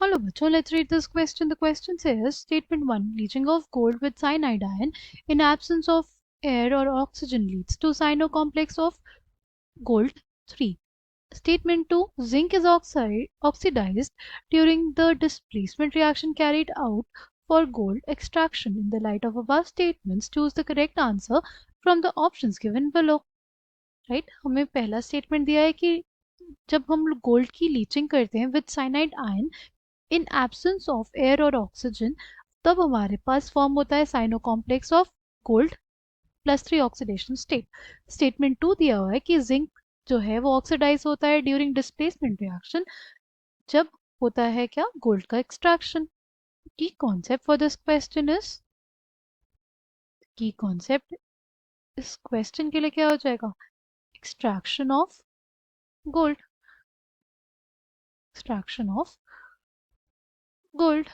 Hello, bachcho. Let's read this question. The question says, Statement 1, leaching of gold with cyanide ion in absence of air or oxygen leads to cyanocomplex of gold 3. Statement 2, zinc is oxidized during the displacement reaction carried out for gold extraction. In the light of above statements, choose the correct answer from the options given below. Right? हमें पहला statement दिया है कि जब हम gold की leaching करते हैं with cyanide ion in absence of air और ऑक्सीजन, तब हमारे पास फॉर्म होता है cyanocomplex of gold +3 oxidation state. Statement 2 दिया हुआ है कि जिंक जो है वो ऑक्सीडाइज होता है ड्यूरिंग डिस्प्लेसमेंट रिएक्शन, जब होता है क्या, गोल्ड का एक्सट्रैक्शन। की concept for this question is, की कॉन्सेप्ट इस क्वेश्चन के लिए क्या हो जाएगा, extraction of gold, extraction of gold.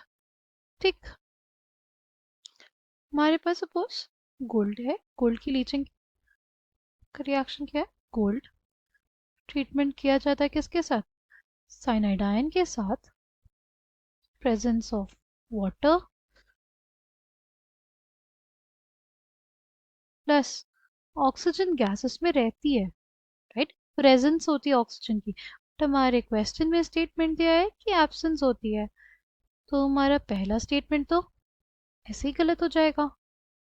ठीक, हमारे पास सपोज गोल्ड है, गोल्ड की लीचिंग का रिएक्शन क्या है, गोल्ड ट्रीटमेंट किया जाता है किसके साथ, साइनाइड आयन के साथ, presence of water plus oxygen gas इसमें रहती है, राइट, प्रेजेंस होती है ऑक्सीजन की। तो हमारे क्वेश्चन में स्टेटमेंट दिया है कि एब्सेंस होती है, तो हमारा पहला स्टेटमेंट तो ऐसे ही गलत हो जाएगा,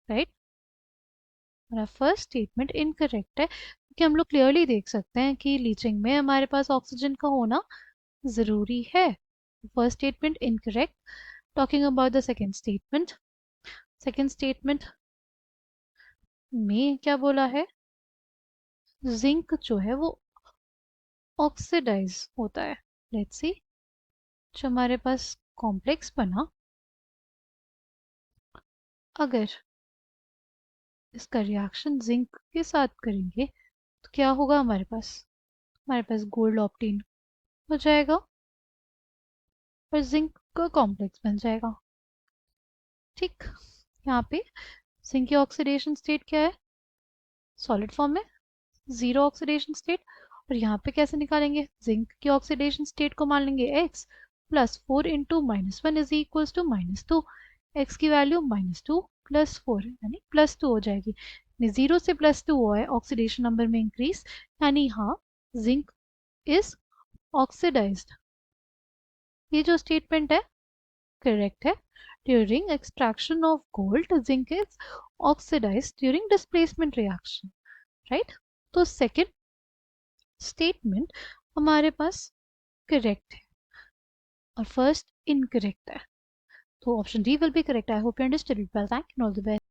राइट। हमारा फर्स्ट स्टेटमेंट इनकरेक्ट है क्योंकि हम लोग क्लियरली देख सकते हैं कि लीचिंग में हमारे पास ऑक्सीजन का होना ज़रूरी है। First statement incorrect. Talking about the second statement में क्या बोला है, जिंक जो है वो ऑक्सीडाइज होता है। लेट्स सी, जो हमारे पास कॉम्प्लेक्स बना, अगर इसका रिएक्शन जिंक के साथ करेंगे तो क्या होगा, हमारे पास गोल्ड ऑप्टेन हो जाएगा और जिंक का कॉम्प्लेक्स बन जाएगा। ठीक, यहाँ पे जिंक की ऑक्सीडेशन स्टेट क्या है, सॉलिड फॉर्म में, 0 ऑक्सीडेशन स्टेट। और यहाँ पे कैसे निकालेंगे, जिंक की ऑक्सीडेशन स्टेट को मान लेंगे x +4 into -1 is equals to -2। x की वैल्यू -2 +4 यानी +2 हो जाएगी। 0 से +2 हुआ है, ऑक्सीडेशन नंबर में इंक्रीज, यानी हाँ जिंक इज ऑक्सीडाइज्ड। ये जो स्टेटमेंट है करेक्ट है। During extraction of gold zinc is oxidised during displacement reaction, right. तो सेकेंड स्टेटमेंट हमारे पास करेक्ट है और फर्स्ट इनकरेक्ट है, तो option D will be correct. I hope you understood it well, thank you, all the best.